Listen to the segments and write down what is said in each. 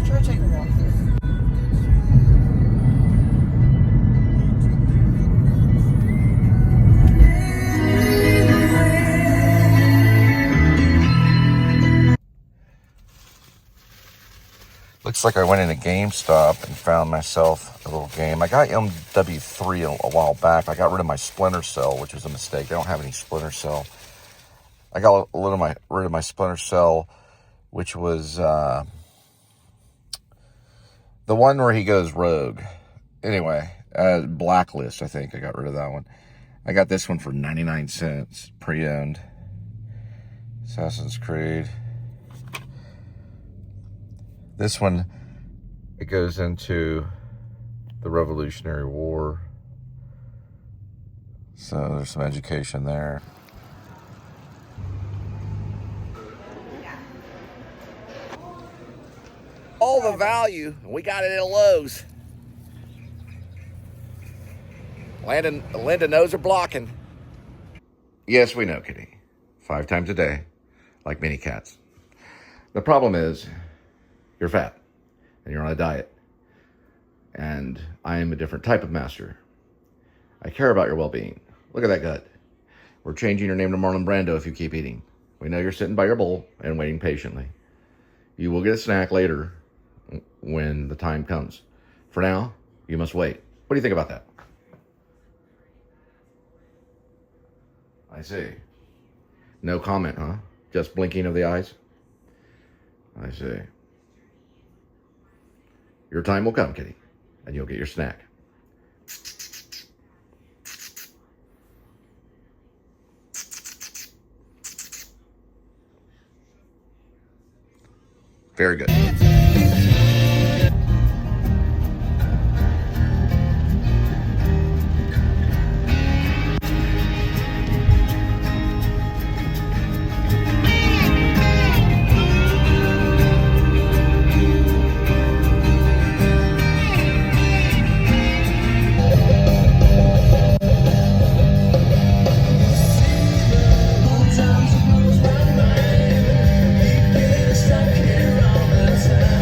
Try taking a walk there. Looks like I went into GameStop and found myself a little game. I got MW3 a while back. I got rid of my Splinter Cell, which was a mistake. They don't have any Splinter Cell. I got rid of my Splinter Cell, which was the one where he goes rogue. Anyway, Blacklist, I think. I got rid of that one. I got this one for 99 cents, pre-owned. Assassin's Creed. This one, it goes into the Revolutionary War. So there's some education there. All the value, we got it at Lowe's. Linda knows her blocking. Yes, we know, Kitty. 5 times a day, like many cats. The problem is, you're fat, and you're on a diet. And I am a different type of master. I care about your well-being. Look at that gut. We're changing your name to Marlon Brando if you keep eating. We know you're sitting by your bowl and waiting patiently. You will get a snack later when the time comes. For now, you must wait. What do you think about that? I see. No comment, huh? Just blinking of the eyes? I see. Your time will come, Kitty, and you'll get your snack. Very good. Time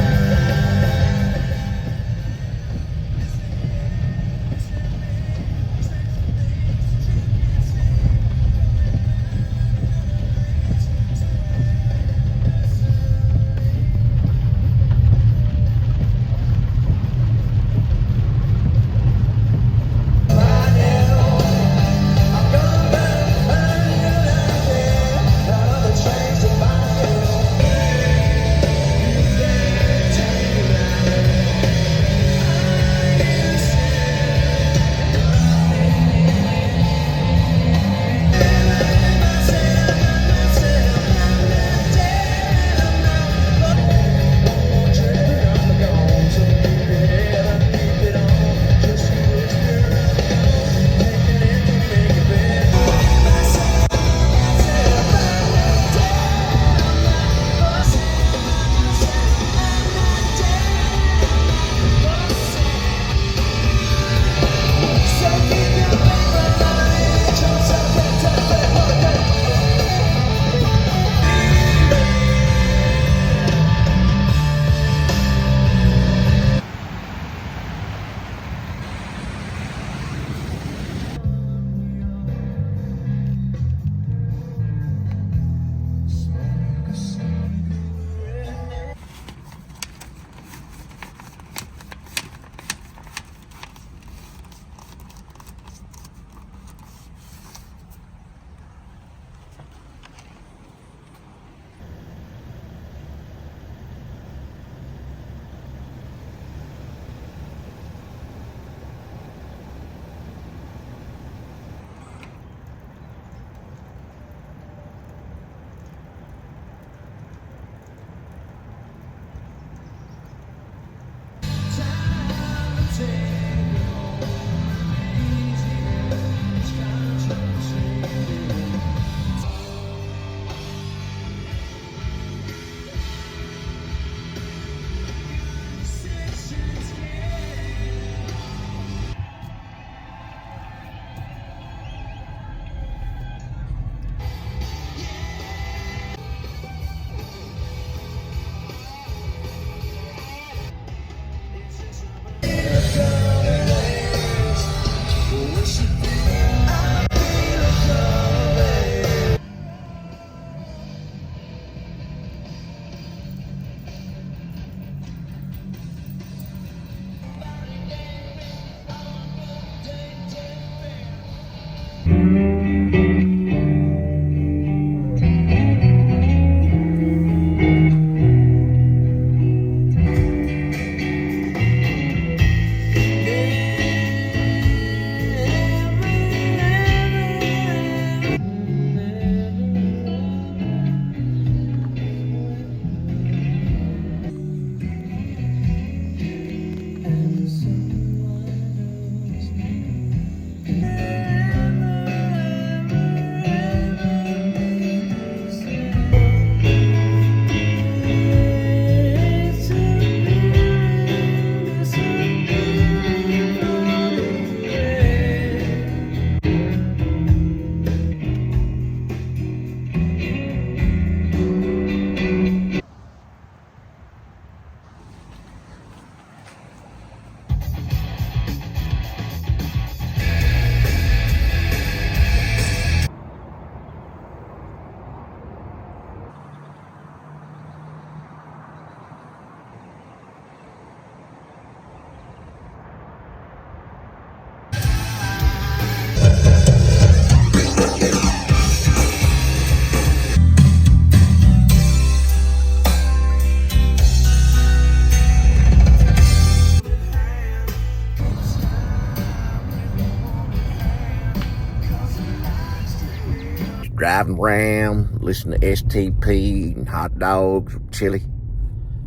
driving around, listening to STP, eating hot dogs with chili.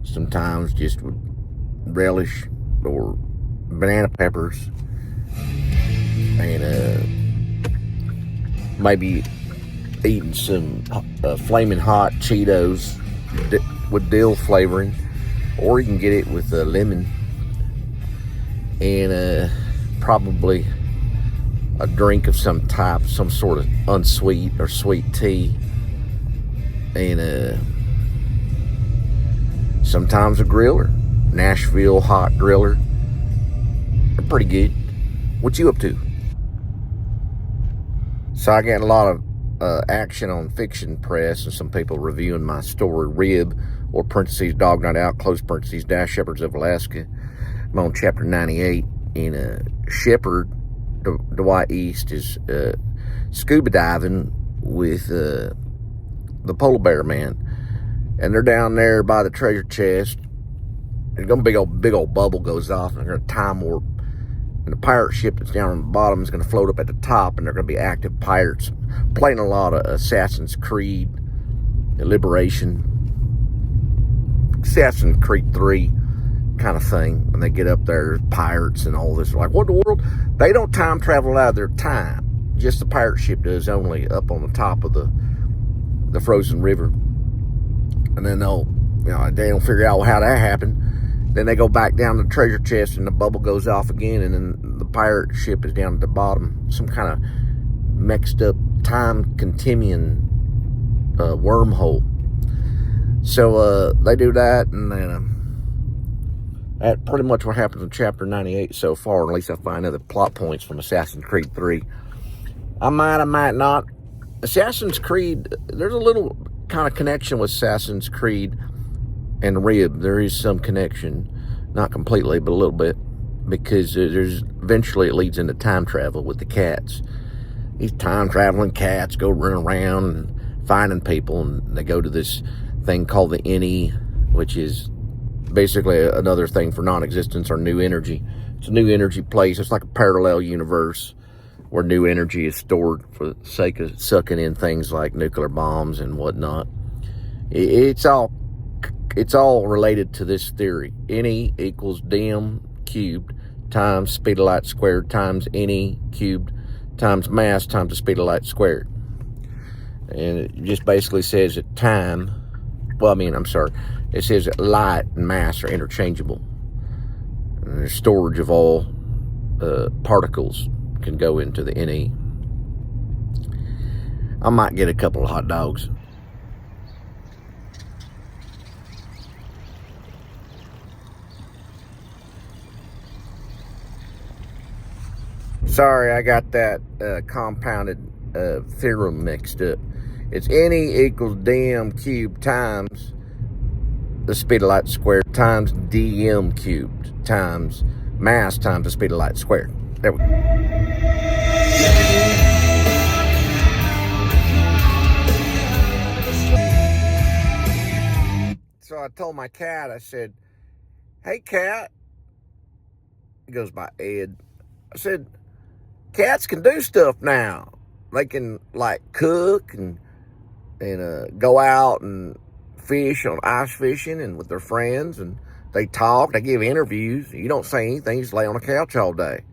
Sometimes just with relish or banana peppers. And maybe eating some flaming hot Cheetos with dill flavoring. Or you can get it with lemon. And probably a drink of some type, some sort of unsweet or sweet tea, and sometimes a griller, Nashville hot griller. They're pretty good. What you up to? So I got a lot of action on Fiction Press, and some people reviewing my story, Rib, or parentheses, Dog Night Out, close parentheses, Dash Shepherds of Alaska. I'm on chapter 98, and Shepherd, Dwight East, is scuba diving with the polar bear man, and they're down there by the treasure chest. And a big old bubble goes off, and they're going to time warp, and the pirate ship that's down on the bottom is going to float up at the top, and they're going to be active pirates playing a lot of Assassin's Creed, Liberation, Assassin's Creed 3 kind of thing. When they get up there, there's pirates and all this. Like, what in the world? They don't time travel out of their time. Just the pirate ship does, only up on the top of the frozen river. And then they don't figure out how that happened. Then they go back down the treasure chest, and the bubble goes off again, and then the pirate ship is down at the bottom. Some kind of mixed up time continuum wormhole. So they do that, and then that's pretty much what happens in chapter 98 so far. At least I find other plot points from Assassin's Creed 3. I might not. Assassin's Creed, there's a little kind of connection with Assassin's Creed and Rib. There is some connection, not completely, but a little bit, because there's eventually it leads into time travel with the cats. These time traveling cats go running around and finding people, and they go to this thing called the NE, which is basically another thing for non-existence or new energy. It's a new energy place. It's like a parallel universe where new energy is stored for the sake of sucking in things like nuclear bombs and whatnot. It's all related to this theory. NE equals dm cubed times speed of light squared times NE cubed times mass times the speed of light squared. And it just basically says that time, it says that light and mass are interchangeable. And the storage of all particles can go into the NE. I might get a couple of hot dogs. Sorry, I got that compounded theorem mixed up. It's NE equals dm cubed times the speed of light squared times dm cubed times mass times the speed of light squared. There we go. So I told my cat, I said, "Hey, cat." He goes by Ed. I said, "Cats can do stuff now. They can, like, cook and go out and fish on ice fishing and with their friends, and they talk, they give interviews. You don't say anything, you just lay on the couch all day."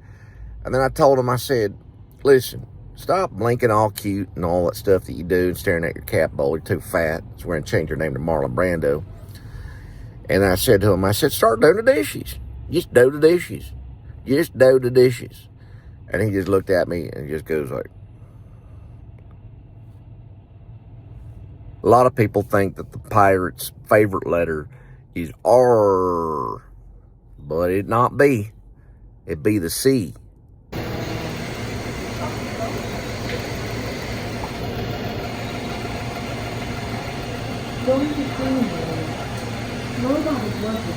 And then I told him, I said, "Listen, stop blinking all cute and all that stuff that you do and staring at your cat bowl. You're too fat. So we're going to change your name to Marlon Brando." And I said to him, I said, "Start doing the dishes. Just do the dishes. Just do the dishes." And he just looked at me and just goes like, a lot of people think that the pirate's favorite letter is R, but it not be. It be the C. Going to clean robot is working.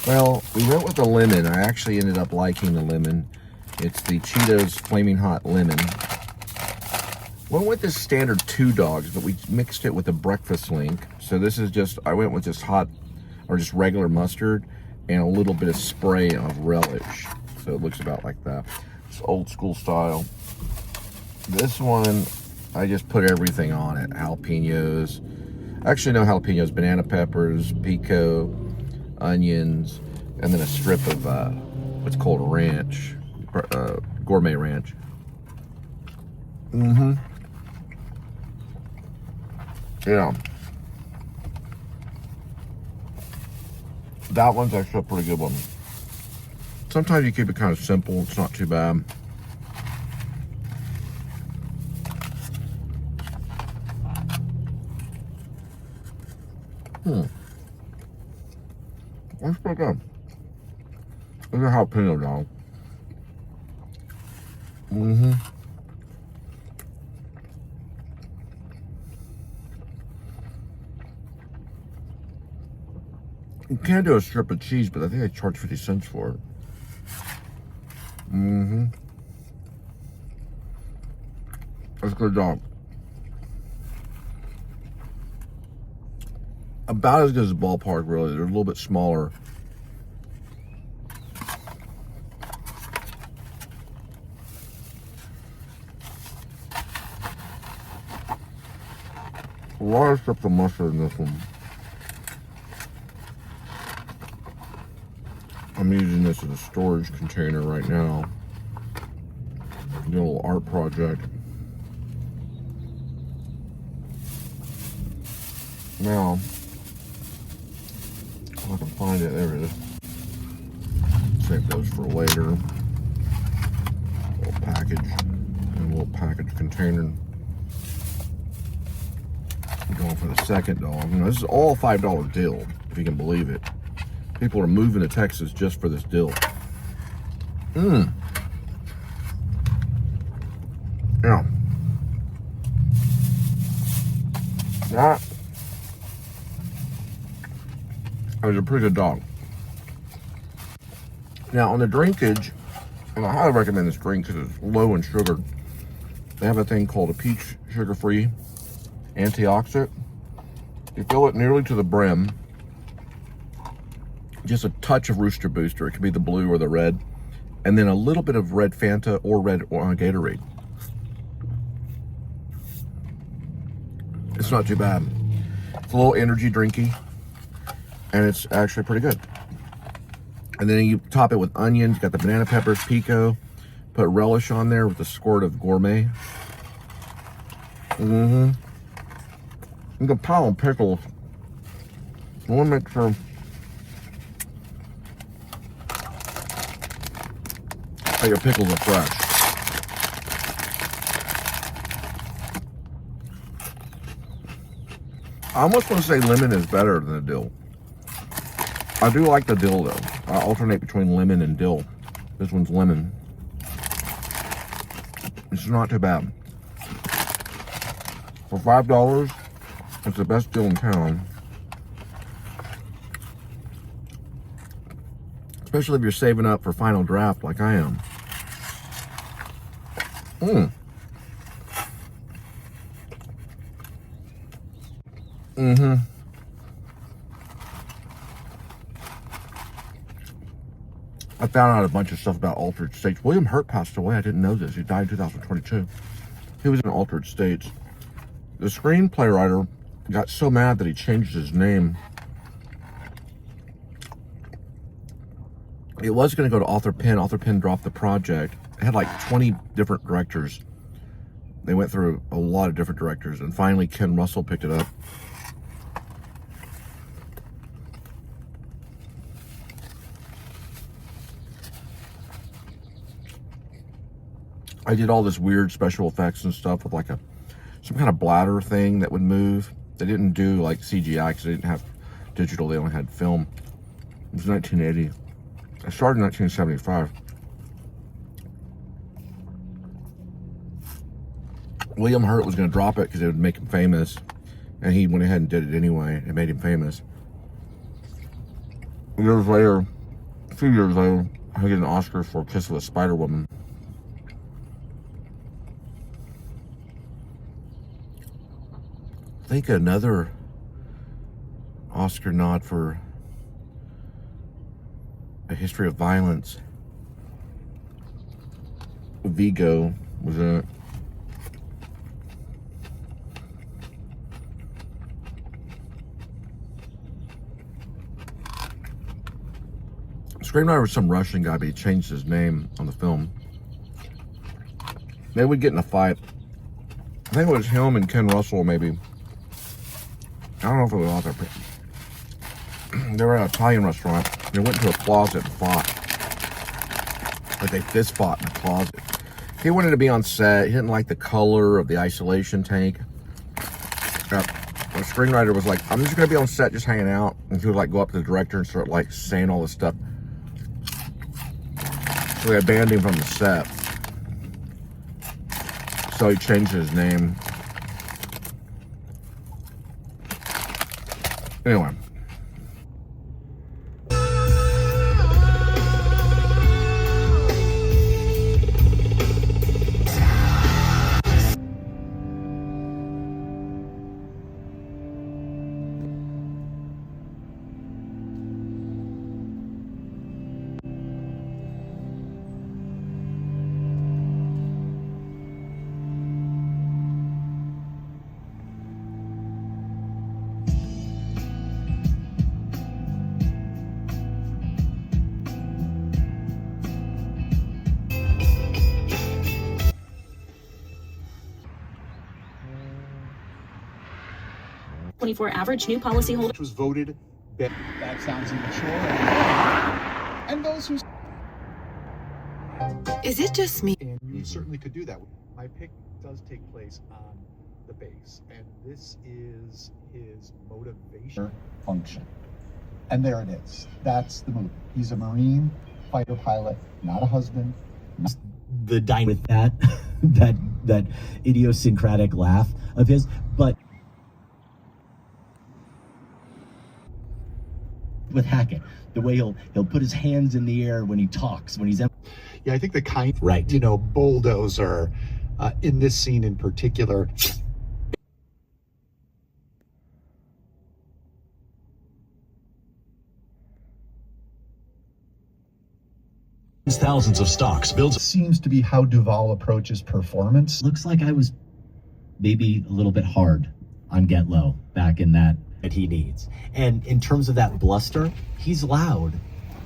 Well, we went with the lemon. I actually ended up liking the lemon. It's the Cheetos Flaming Hot Lemon. Went with this standard 2 dogs, but we mixed it with a breakfast link. So this is just, I went with just hot, or just regular mustard, and a little bit of spray of relish. So it looks about like that. It's old school style. This one, I just put everything on it. Jalapenos. Actually, no jalapenos. Banana peppers, pico, onions, and then a strip of what's called ranch. Gourmet ranch. Yeah. That one's actually a pretty good one. Sometimes you keep it kind of simple. It's not too bad. That's pretty good. It's a jalapeno dog. You can do a strip of cheese, but I think I charge 50 cents for it. That's a good dog. About as good as a ballpark, really. They're a little bit smaller. A lot of stuff of mustard in this one. I'm using this as a storage container right now. Doing a little art project. Now, if I can find it, there it is. Save those for later. A little package, and a little package container. I'm going for the second dog. You know, this is all $5 dill, if you can believe it. People are moving to Texas just for this dill. Yeah. That was a pretty good dog. Now on the drinkage, and I highly recommend this drink because it's low in sugar. They have a thing called a peach sugar-free antioxidant. You fill it nearly to the brim. Just a touch of Rooster Booster. It could be the blue or the red. And then a little bit of red Fanta or red Gatorade. It's not too bad. It's a little energy drinky. And it's actually pretty good. And then you top it with onions. You got the banana peppers, pico. Put relish on there with a squirt of gourmet. You can pile on pickles. I want to make sure. Your pickles are fresh. I almost want to say lemon is better than the dill. I do like the dill though. I alternate between lemon and dill. This one's lemon. It's not too bad. For $5, it's the best dill in town. Especially if you're saving up for final draft like I am. I found out a bunch of stuff about Altered States. William Hurt passed away. I didn't know this. He died in 2022. He was in Altered States. The screenplay writer got so mad that he changed his name. It was going to go to Author Penn. Author Penn dropped the project. It had like 20 different directors. They went through a lot of different directors, and finally Ken Russell picked it up. I did all this weird special effects and stuff with like some kind of bladder thing that would move. They didn't do like CGI because they didn't have digital. They only had film. It was 1980. I started in 1975. William Hurt was going to drop it because it would make him famous. And he went ahead and did it anyway. It made him famous. Years later, A few years later, he get an Oscar for Kiss of the Spider Woman. I think another Oscar nod for A History of Violence. Vigo was in it. Screenwriter was some Russian guy, but he changed his name on the film. They would get in a fight. I think it was him and Ken Russell, maybe. I don't know if it was author. They were at an Italian restaurant. They went into a closet and fought. Like they fist fought in a closet. He wanted to be on set. He didn't like the color of the isolation tank. The screenwriter was like, I'm just going to be on set just hanging out. And he would like go up to the director and start like saying all this stuff. So they banned him from the set. So he changed his name. Anyway. Average new policyholder, which was voted. That sounds immature. And those who. is it just me? And you certainly could do that. My pick does take place on the base, and this is his motivation function. And there it is. That's the movie. He's a Marine fighter pilot, not a husband. The dine with that, that idiosyncratic laugh of his, but with Hackett, the way he'll put his hands in the air when he talks, when he's Yeah, I think the kind, right, bulldozer in this scene in particular. Thousands of stocks builds. Seems to be how Duvall approaches performance. looks like I was maybe a little bit hard on Get Low back in that he needs. And in terms of that bluster, he's loud,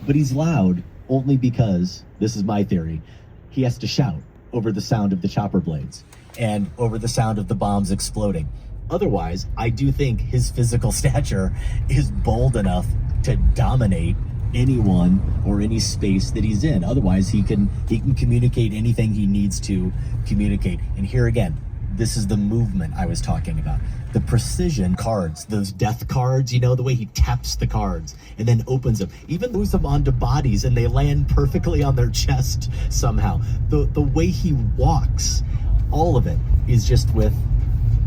but he's loud only because, this is my theory, he has to shout over the sound of the chopper blades and over the sound of the bombs exploding. Otherwise, I do think his physical stature is bold enough to dominate anyone or any space that he's in. Otherwise, he can communicate anything he needs to communicate. And here again, this is the movement I was talking about. The precision cards, those death cards, the way he taps the cards and then opens them, even moves them onto bodies and they land perfectly on their chest somehow. The way he walks, all of it is just with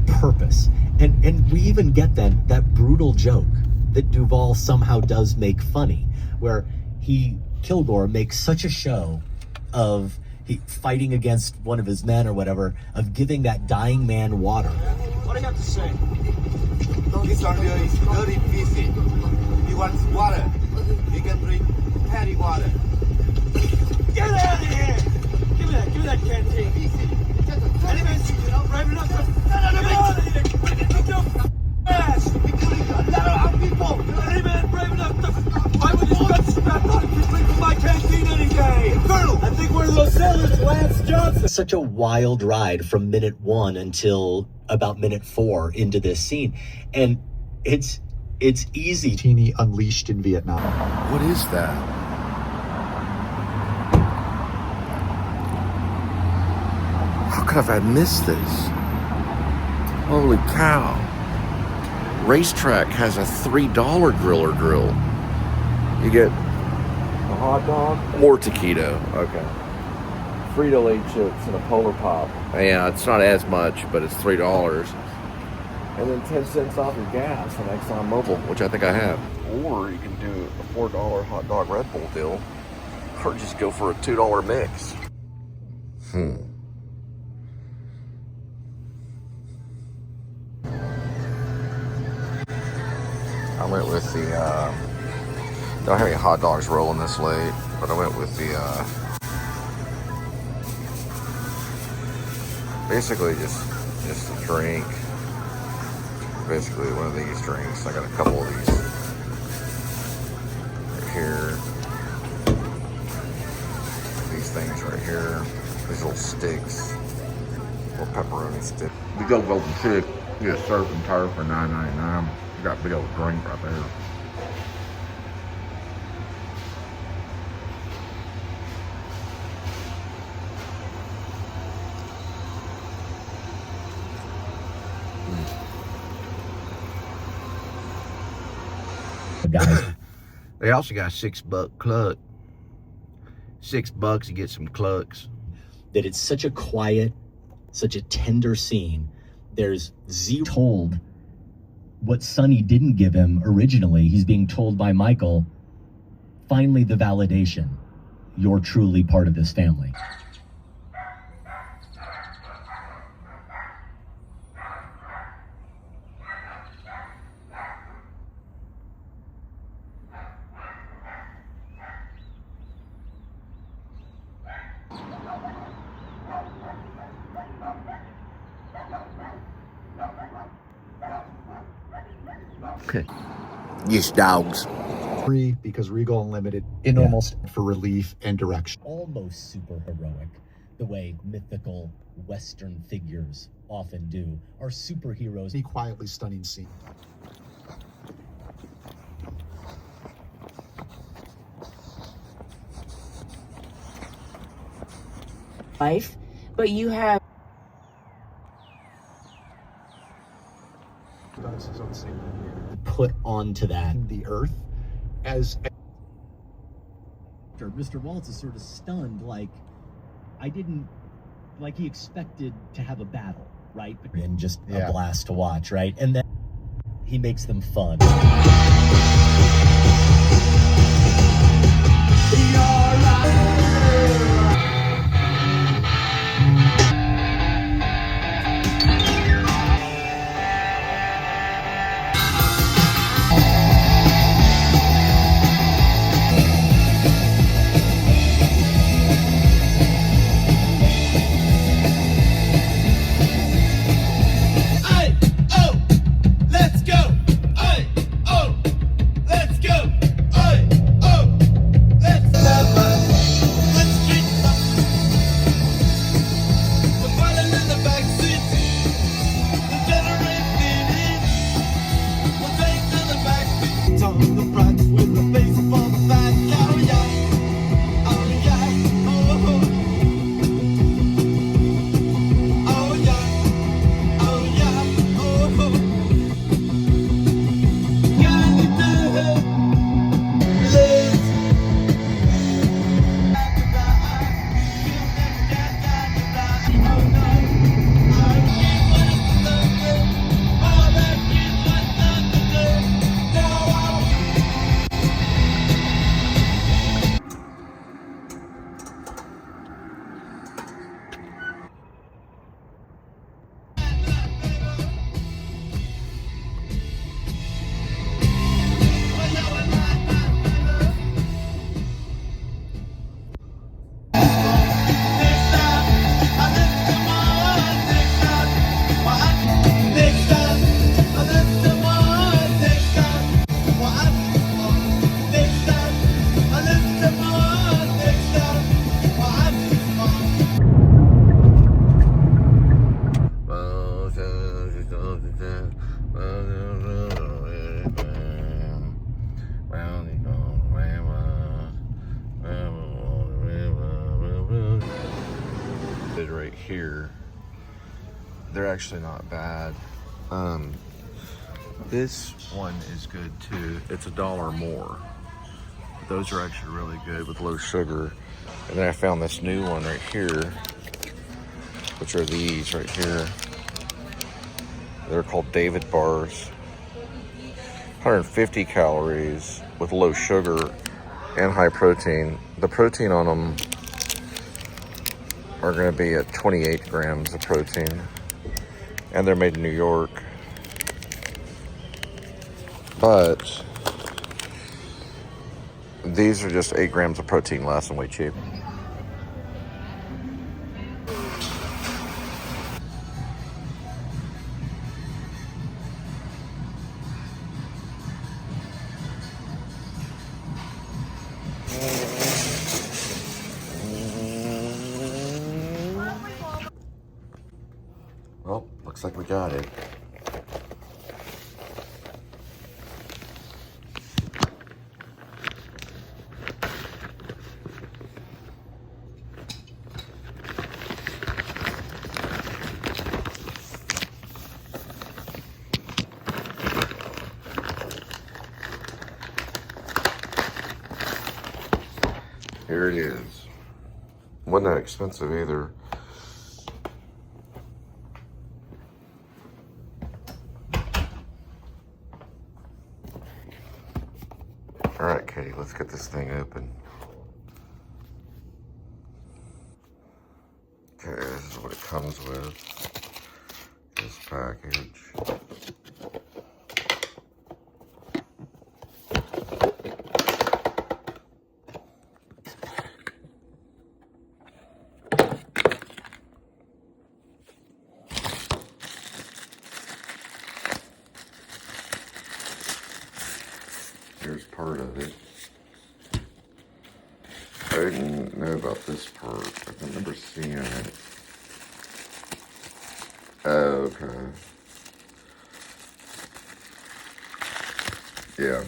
purpose. And we even get then that brutal joke that Duvall somehow does make funny, where Kilgore makes such a show of fighting against one of his men or whatever, of giving that dying man water. What do you have to say? This audio is very busy. He wants water. He can drink patty water. Get out of here! Give me that canteen. Anybody see you know, brave enough to... No, get out of here! Get your ass! Including a lot of our people! Anybody brave enough to... I would just back on if you drink from my canteen any day! Colonel! I think one of those sailors, Lance Johnson! Such a wild ride from minute 1 until about minute 4 into this scene. And it's easy. Teeny unleashed in Vietnam. What is that? How could I missed this? Holy cow. Racetrack has a $3 griller grill. You get a hot dog or taquito. Okay. Frito-Lay chips and a Polar Pop. Yeah, it's not as much, but it's $3. And then 10 cents off your gas on ExxonMobil, which I think I have. Or you can do a $4 hot dog Red Bull deal, or just go for a $2 mix. I went with the, don't have any hot dogs rolling this late, but I went with the, basically just a drink. Basically one of these drinks. I got a couple of these right here. These things right here. These little sticks. Little pepperoni stick. We go golden chick, you get surf and turf for $9.99. You got a big old drink right there. Guys, They also got $6 cluck. $6 to get some clucks. that it's such a quiet, such a tender scene. There's zero told what Sonny didn't give him originally. He's being told by Michael, finally the validation. You're truly part of this family. Yes, dogs. Free because Regal Unlimited in almost for relief and direction. Almost super heroic, the way mythical Western figures often do, are superheroes. A quietly stunning scene. Life, but you have Does his own statement here. Put onto that. The earth as Mr. Waltz is sort of stunned, like he expected to have a battle, right? And just a blast to watch, right? And then he makes them fun. Right here, they're actually not bad. This one is good too. It's $1 more. Those are actually really good with low sugar. And then I found this new one right here, which are these right here. They're called David bars. 150 calories with low sugar and high protein. The protein on them are going to be at 28 grams of protein, and they're made in New York. But these are just 8 grams of protein less and way cheap. Well, looks like we got it. Here it is. Wasn't that expensive either. All right, Katie, let's get this thing open. Okay, this is what it comes with. This package. Here's part of it. I didn't know about this part. I remember seeing it. Oh, okay. Yeah.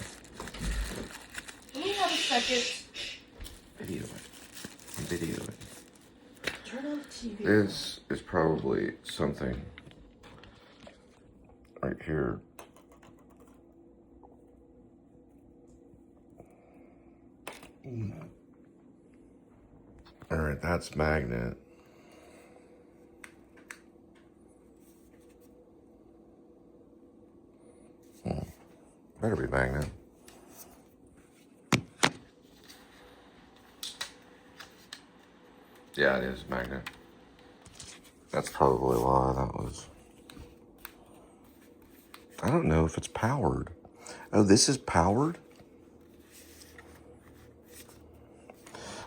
Let me have a second. Video it. Video it. Turn on the TV. This is probably something right here. All right, that's magnet. Better be magnet. Yeah, it is magnet. That's probably why that was. I don't know if it's powered. Oh, this is powered?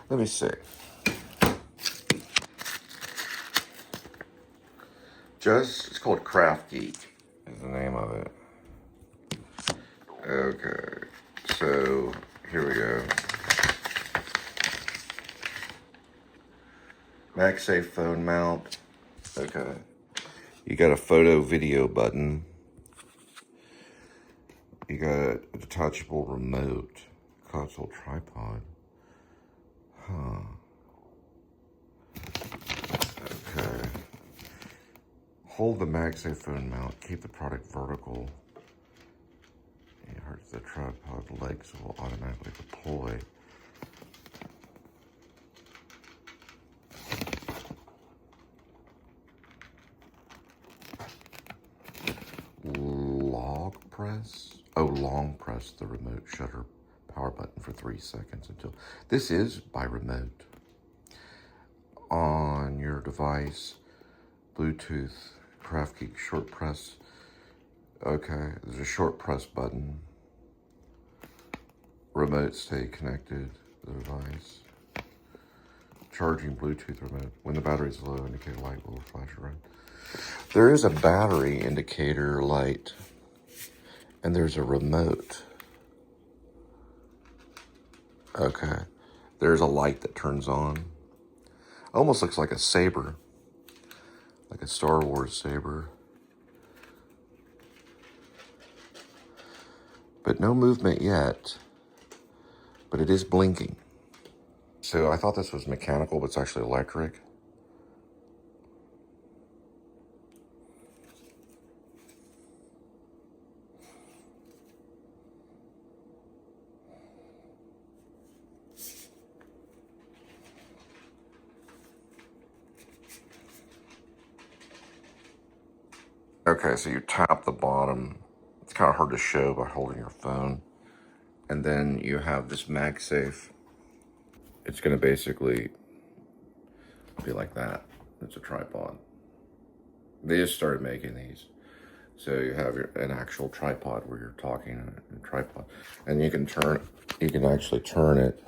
Let me see. It's called KraftGeek is the name of it. Okay, so here we go. MagSafe phone mount. Okay. You got a photo video button. You got a detachable remote. Console tripod. Huh. Okay. Hold the MagSafe phone mount. Keep the product vertical. It hurts the tripod. Legs will automatically deploy. Long press the remote shutter power button for 3 seconds until this is by remote on your device. Bluetooth KraftGeek short press. Okay, there's a short press button. Remote stay connected to the device. Charging Bluetooth remote. When the battery is low, indicator light will flash red. There is a battery indicator light. And there's a remote. Okay. There's a light that turns on. Almost looks like a saber. Like a Star Wars saber. But no movement yet. But it is blinking. So I thought this was mechanical, but it's actually electric. Okay, so you tap the bottom. It's kind of hard to show by holding your phone. And then you have this MagSafe. It's going to basically be like that. It's a tripod. They just started making these. So you have an actual tripod where you're talking on a tripod. And you can actually turn it.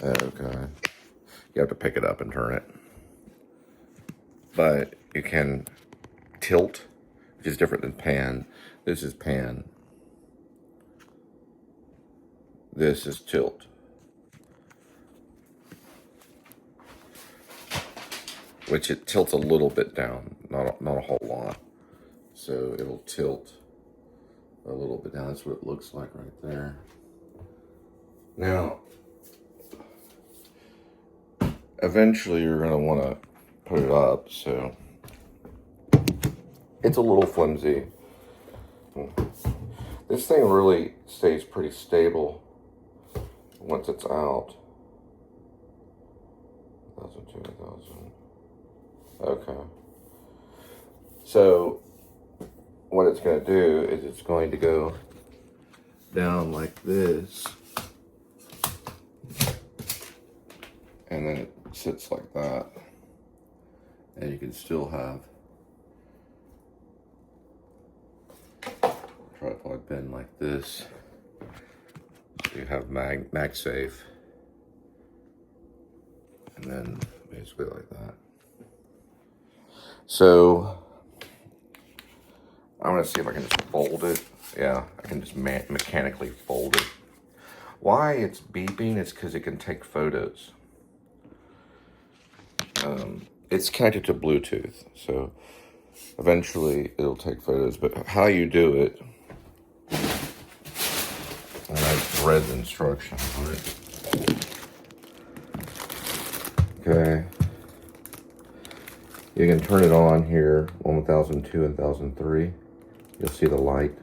Okay. You have to pick it up and turn it. But you can tilt, which is different than pan. This is pan. This is tilt. Which it tilts a little bit down, not a whole lot. So it'll tilt a little bit down. That's what it looks like right there. Now, eventually you're going to want to put it up, so it's a little flimsy. This thing really stays pretty stable once it's out. 1,000, 2,000. Okay. So what it's going to do is it's going to go down like this. And then it sits like that. And you can still have tripod bend like this. So you have MagSafe. And then basically like that. So I'm gonna see if I can just fold it. Yeah, I can just mechanically fold it. Why it's beeping is because it can take photos. It's connected to Bluetooth, so eventually it'll take photos, but how you do it, and I've read the instructions on it. Okay. You can turn it on here, 1002 and 1003. You'll see the light.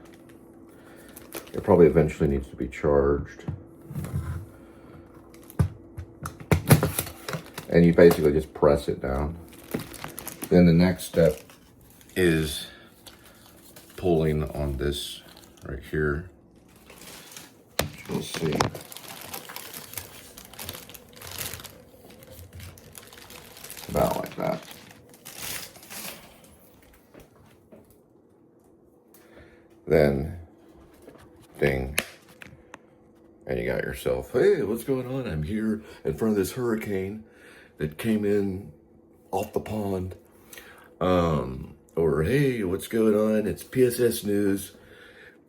It probably eventually needs to be charged. And you basically just press it down. Then the next step is pulling on this right here. You'll see. About like that. Then, ding, and you got yourself, hey, what's going on? I'm here in front of this hurricane that came in off the pond. Or, hey, what's going on? It's p.s.s. news.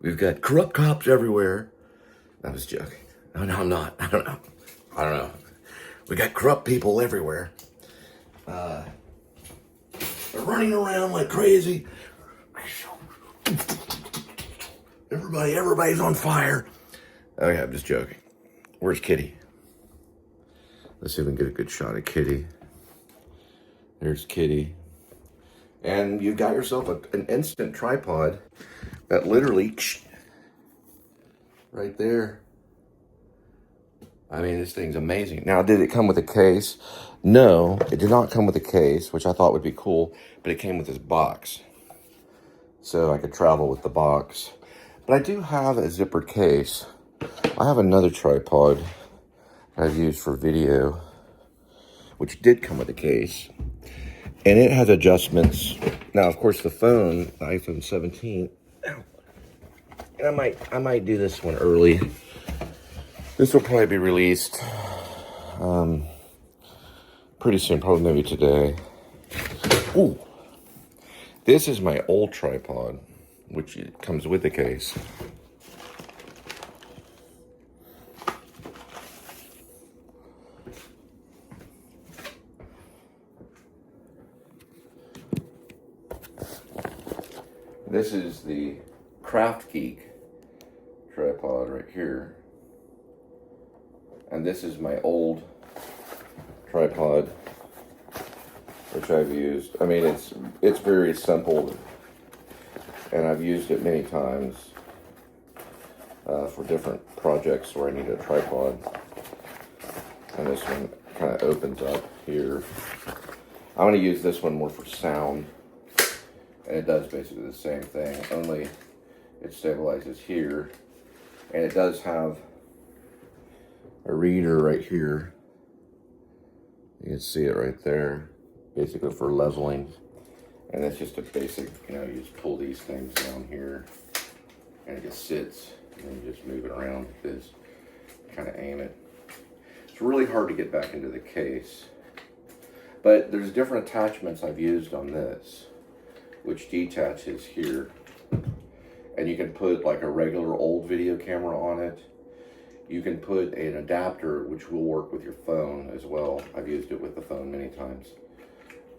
We've got corrupt cops everywhere. I was joking. No, I'm not. I don't know. We got corrupt people everywhere. They're running around like crazy. Everybody's on fire. Okay, I'm just joking. Where's Kitty? Let's see if we can get a good shot of Kitty. There's Kitty. And you've got yourself an instant tripod that literally, right there. I mean, this thing's amazing. Now, did it come with a case? No, it did not come with a case, which I thought would be cool, but it came with this box. So I could travel with the box. But I do have a zippered case. I have another tripod I've used for video, which did come with a case. And it has adjustments. Now, of course, the phone, the iPhone 17, and I might do this one early. This will probably be released pretty soon, probably maybe today. Ooh, this is my old tripod, which comes with the case. This is the KraftGeek tripod right here. And this is my old tripod, which I've used. I mean, it's very simple, and I've used it many times for different projects where I need a tripod. And this one kind of opens up here. I'm going to use this one more for sound. And it does basically the same thing, only it stabilizes here. And it does have a reader right here. You can see it right there, basically for leveling. And it's just a basic, you know, you just pull these things down here and it just sits, and then you just move it around like this, kind of aim it. It's really hard to get back into the case, but there's different attachments I've used on this, which detaches here. And you can put like a regular old video camera on it. You can put an adapter, which will work with your phone as well. I've used it with the phone many times.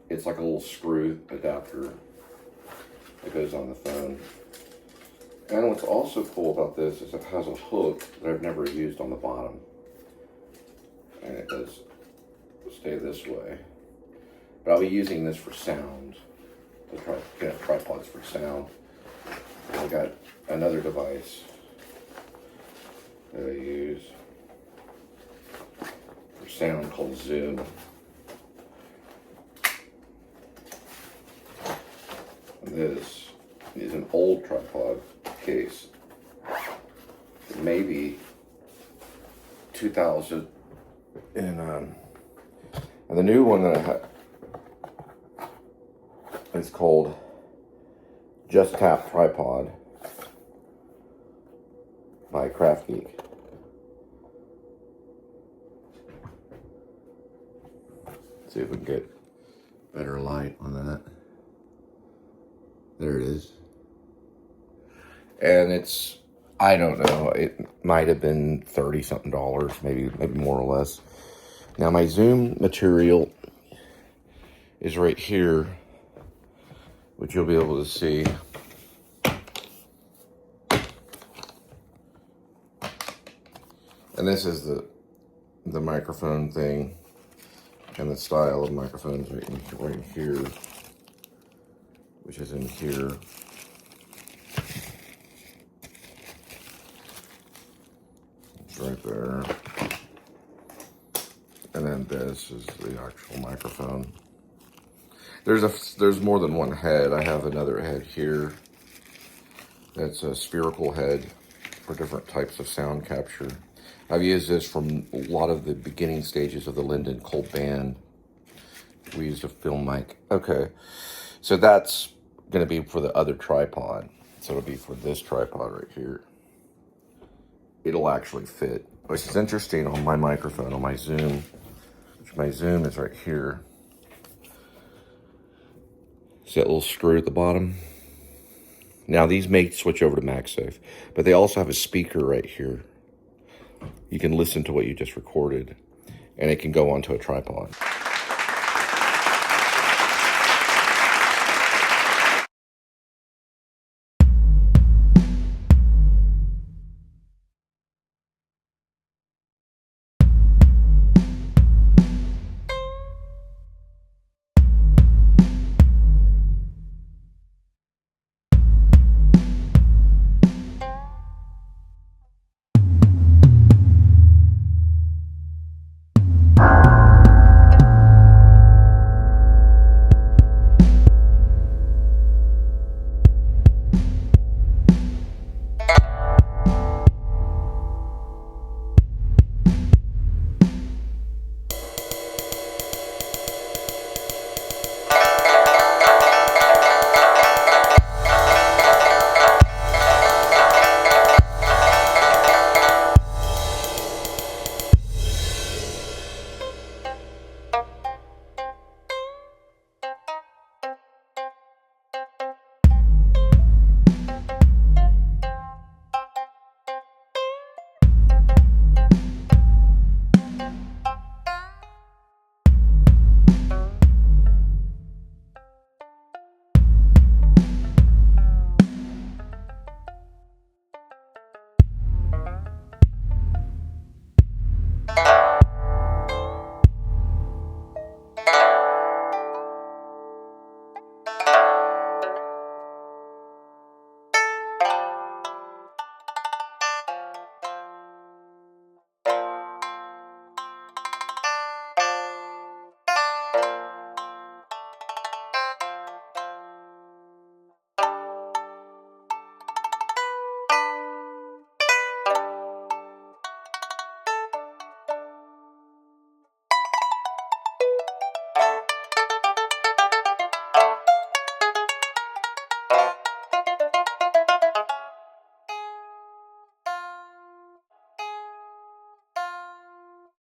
It's like a little screw adapter that goes on the phone. And what's also cool about this is it has a hook that I've never used on the bottom. And it does stay this way. But I'll be using this for sound. Tripods for sound. And I got another device that I use for sound called Zoom. And this is an old tripod case, maybe 2000, and the new one that I have is called Just Tap Tripod by KraftGeek. See if we can get better light on that. There it is. And it's, I don't know, it might have been $30 something, maybe more or less. Now my Zoom material is right here, which you'll be able to see. And this is the microphone thing, and the style of microphones right here, which is in here. It's right there. And then this is the actual microphone. There's more than one head. I have another head here. That's a spherical head for different types of sound capture. I've used this from a lot of the beginning stages of the Linda & Cole band. We used a film mic. Okay, so that's gonna be for the other tripod. So it'll be for this tripod right here. It'll actually fit, which is interesting on my microphone, on my Zoom, which my Zoom is right here. See that little screw at the bottom? Now these may switch over to MagSafe, but they also have a speaker right here. You can listen to what you just recorded, and it can go onto a tripod.